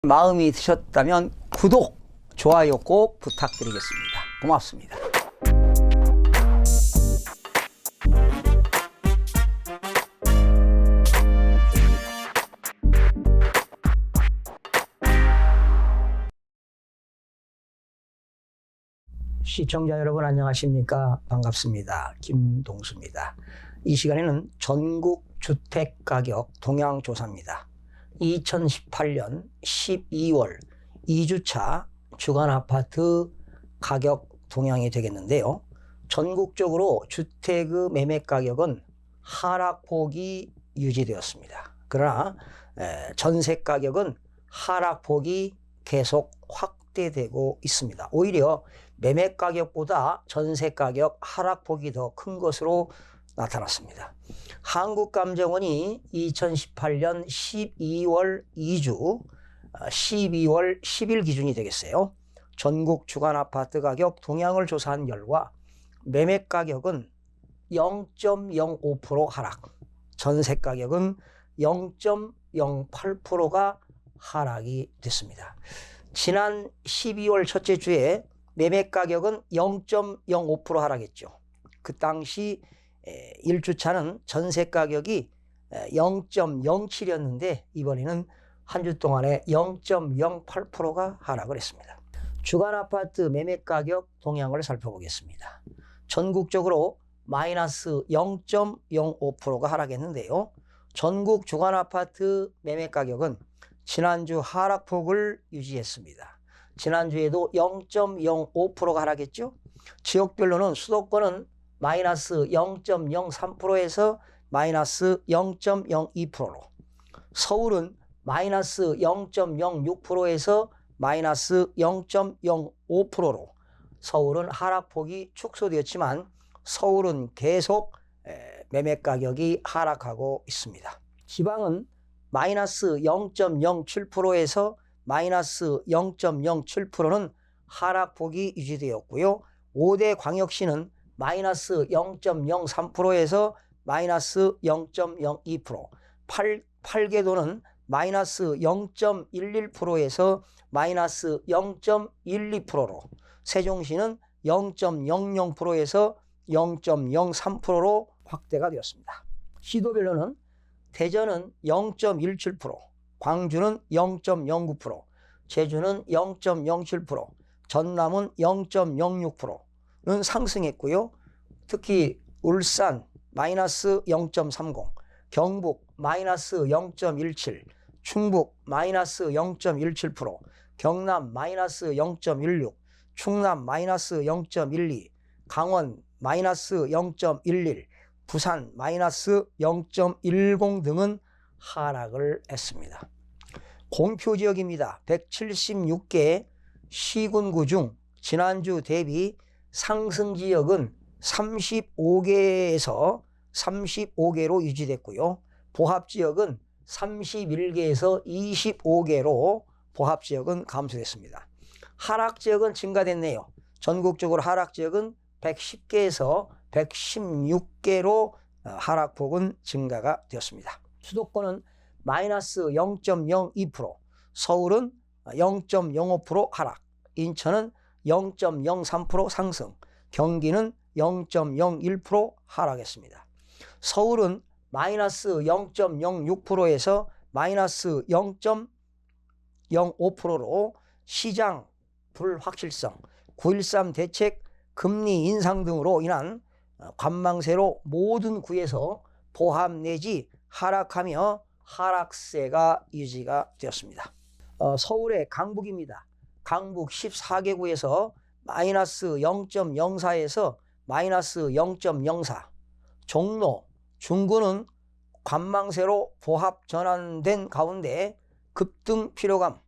마음이 드셨다면 구독, 좋아요 꼭 부탁드리겠습니다. 고맙습니다. 시청자 여러분 안녕하십니까? 반갑습니다. 김동수입니다. 이 시간에는 전국 주택가격 동향조사입니다. 2018년 12월 2주차 주간아파트 가격 동향이 되겠는데요. 전국적으로 주택의 매매가격은 하락폭이 유지되었습니다. 그러나 전세가격은 하락폭이 계속 확대되고 있습니다. 오히려 매매가격보다 전세가격 하락폭이 더 큰 것으로 나타났습니다. 한국감정원이 2018년 12월 2주 12월 10일 기준이 되겠어요. 전국 주간아파트 가격 동향을 조사한 결과 매매가격은 0.05% 하락, 전세가격은 0.08%가 하락이 됐습니다. 지난 12월 첫째 주에 매매가격은 0.05% 하락했죠. 그 당시 1주차는 전세가격이 0.07이었는데 이번에는 한 주 동안에 0.08%가 하락을 했습니다. 주간아파트 매매가격 동향을 살펴보겠습니다. 전국적으로 마이너스 0.05%가 하락했는데요. 전국 주간아파트 매매가격은 지난주 하락폭을 유지했습니다. 지난주에도 0.05%가 하락했죠. 지역별로는 수도권은 마이너스 0.03%에서 마이너스 0.02%로, 서울은 마이너스 0.06%에서 마이너스 0.05%로 서울은 하락폭이 축소되었지만 서울은 계속 매매가격이 하락하고 있습니다. 지방은 마이너스 0.07%에서 마이너스 0.07%는 하락폭이 유지되었고요. 5대 광역시는 마이너스 0.03%에서 마이너스 0.02%, 8개도는 마이너스 0.11%에서 마이너스 0.12%로, 세종시는 0.00%에서 0.03%로 확대가 되었습니다. 시도별로는 대전은 0.17%, 광주는 0.09%, 제주는 0.07%, 전남은 0.06%는 상승했고요. 특히 울산 마이너스 0.30, 경북 마이너스 0.17, 충북 마이너스 0.17%, 경남 마이너스 0.16, 충남 마이너스 0.12, 강원 마이너스 0.11, 부산 마이너스 0.10 등은 하락을 했습니다. 공표지역입니다. 176개 시군구 중 지난주 대비 상승지역은 35개에서 35개로 유지됐고요. 보합지역은 31개에서 25개로 보합지역은 감소했습니다. 하락지역은 증가됐네요. 전국적으로 하락지역은 110개에서 116개로 하락폭은 증가가 되었습니다. 수도권은 마이너스 0.02%, 서울은 0.05% 하락, 인천은 0.03% 상승, 경기는 0.01% 하락했습니다. 서울은 마이너스 0.06%에서 마이너스 0.05%로 시장 불확실성, 9.13 대책, 금리 인상 등으로 인한 관망세로 모든 구에서 보합 내지 하락하며 하락세가 유지가 되었습니다. 서울의 강북입니다. 강북 14개구에서 마이너스 0.04에서 마이너스 0.04, 종로, 중구는 관망세로 보합 전환된 가운데 급등 피로감,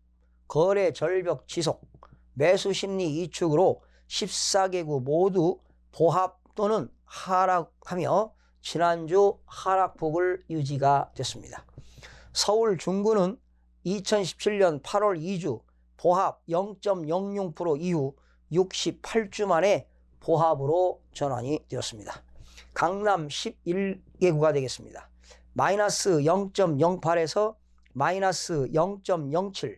거래 절벽 지속, 매수 심리 위축으로 14개구 모두 보합 또는 하락하며 지난주 하락폭을 유지가 됐습니다. 서울 중구는 2017년 8월 2주 보합 0.00% 이후 68주 만에 보합으로 전환이 되었습니다. 강남 11개구가 되겠습니다. 마이너스 0.08에서 마이너스 0.07,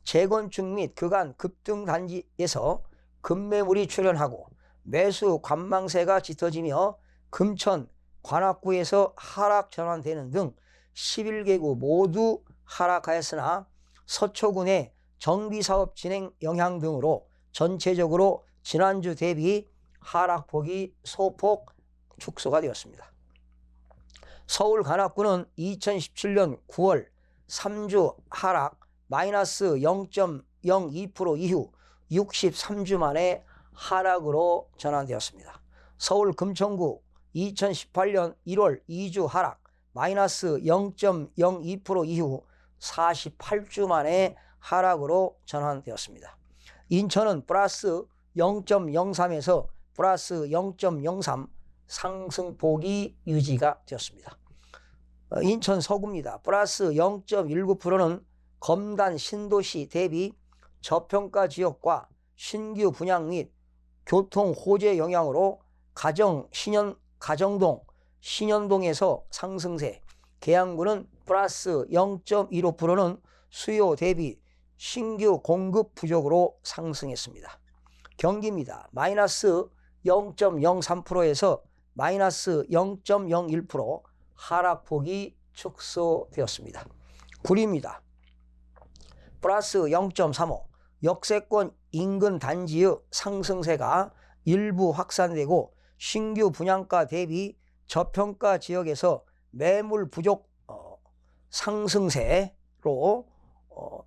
재건축 및 그간 급등 단지에서 급매물이 출현하고 매수 관망세가 짙어지며 금천 관악구에서 하락 전환되는 등 11개구 모두 하락하였으나 서초군의 정비사업 진행 영향 등으로 전체적으로 지난주 대비 하락폭이 소폭 축소가 되었습니다. 서울 관악구는 2017년 9월 3주 하락 마이너스 0.02% 이후 63주 만에 하락으로 전환되었습니다. 서울 금천구 2018년 1월 2주 하락 마이너스 0.02% 이후 48주 만에 하락으로 전환되었습니다. 인천은 플러스 0.03에서 플러스 0.03 상승폭이 유지가 되었습니다. 인천 서구입니다. 플러스 0.19%는 검단 신도시 대비 저평가 지역과 신규 분양 및 교통 호재 영향으로 가정동, 신현동에서 상승세, 계양구는 플러스 0.15%는 수요 대비 신규 공급 부족으로 상승했습니다. 경기입니다. 마이너스 0.03%에서 마이너스 0.01% 하락폭이 축소되었습니다. 구리입니다. 플러스 0.35 역세권 인근 단지의 상승세가 일부 확산되고 신규 분양가 대비 저평가 지역에서 매물 부족 상승세로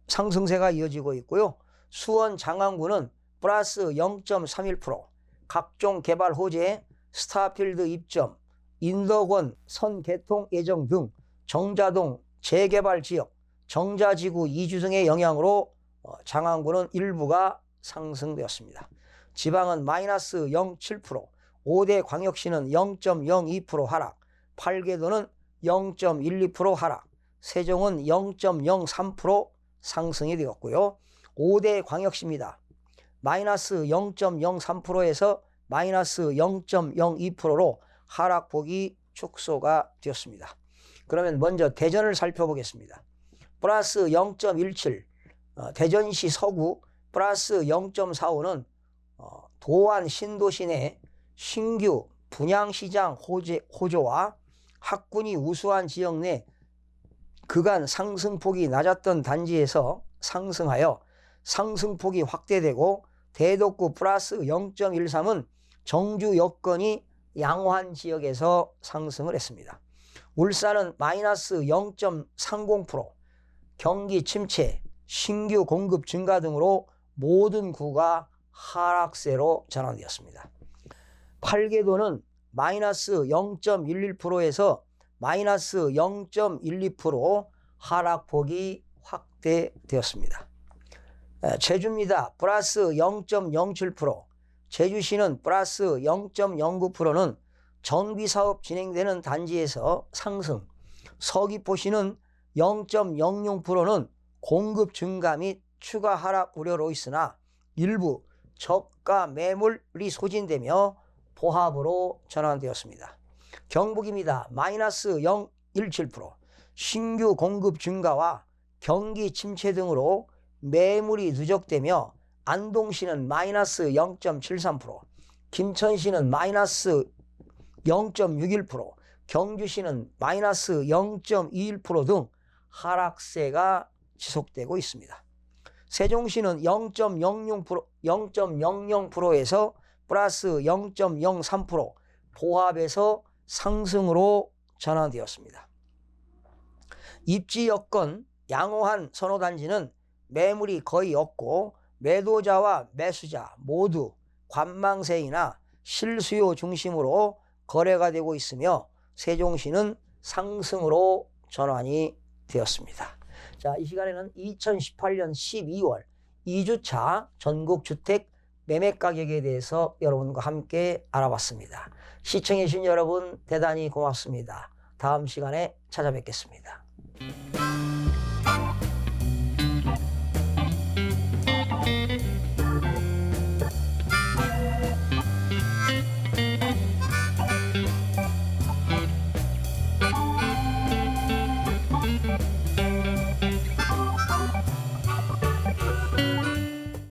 상승세가 이어지고 있고요. 수원 장안구는 플러스 0.31% 각종 개발 호재, 스타필드 입점, 인덕원 선 개통 예정 등 정자동 재개발 지역, 정자지구 이주 등의 영향으로 장안구는 일부가 상승되었습니다. 지방은 마이너스 0.7%, 5대 광역시는 0.02% 하락, 8개도는 0.12% 하락, 세종은 0.03% 상승이 되었고요. 5대 광역시입니다. 마이너스 0.03%에서 마이너스 0.02%로 하락폭이 축소가 되었습니다. 그러면 먼저 대전을 살펴보겠습니다. 플러스 0.17 대전시 서구 플러스 0.45는 도안 신도시 내 신규 분양시장 호조와 학군이 우수한 지역 내 그간 상승폭이 낮았던 단지에서 상승하여 상승폭이 확대되고 대덕구 플러스 0.13은 정주 여건이 양호한 지역에서 상승을 했습니다. 울산은 마이너스 0.30%, 경기 침체, 신규 공급 증가 등으로 모든 구가 하락세로 전환되었습니다. 8개도는 마이너스 0.11%에서 마이너스 0.12% 하락폭이 확대되었습니다. 제주입니다. 플러스 0.07%, 제주시는 플러스 0.09%는 정비사업 진행되는 단지에서 상승, 서귀포시는 0.00%는 공급 증가 및 추가 하락 우려로 있으나 일부 저가 매물이 소진되며 보합으로 전환되었습니다. 경북입니다. 마이너스 0.17%, 신규 공급 증가와 경기 침체 등으로 매물이 누적되며 안동시는 마이너스 0.73%, 김천시는 마이너스 0.61%, 경주시는 마이너스 0.21% 등 하락세가 지속되고 있습니다. 세종시는 0.00%에서 플러스 0.03% 보합에서 상승으로 전환되었습니다. 입지 여건 양호한 선호단지는 매물이 거의 없고 매도자와 매수자 모두 관망세이나 실수요 중심으로 거래가 되고 있으며 세종시는 상승으로 전환이 되었습니다. 자, 이 시간에는 2018년 12월 2주차 전국주택 매매가격에 대해서 여러분과 함께 알아봤습니다. 시청해 주신 여러분 대단히 고맙습니다. 다음 시간에 찾아뵙겠습니다.